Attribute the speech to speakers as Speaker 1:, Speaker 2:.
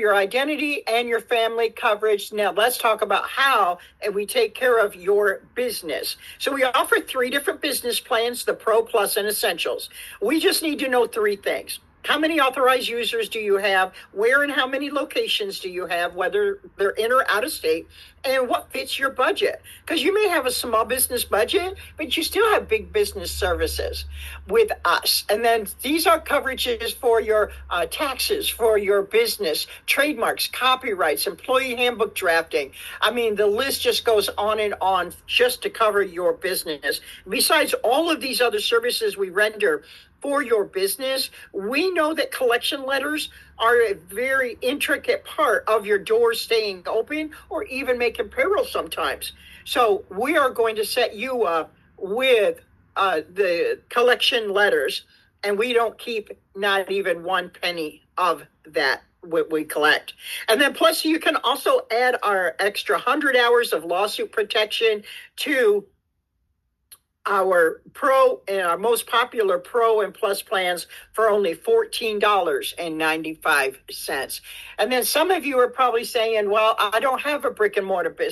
Speaker 1: your identity and your family coverage. Now let's talk about how we take care of your business. So we offer 3 different business plans, the Pro, Plus, and Essentials. We just need to know 3 things. How many authorized users do you have? Where and how many locations do you have, whether they're in or out of state? And what fits your budget? Because you may have a small business budget, but you still have big business services with us. And then these are coverages for your taxes, for your business, trademarks, copyrights, employee handbook drafting. I mean, the list just goes on and on just to cover your business. Besides all of these other services we render for your business, we know that collection letters are a very intricate part of your doors staying open or even making payroll sometimes. So we are going to set you up with the collection letters, and we don't keep not even 1 penny of that what we collect. And then plus you can also add our extra 100 hours of lawsuit protection to our Pro and our most popular Pro and Plus plans for only $14.95. And then some of you are probably saying, well, I don't have a brick and mortar business.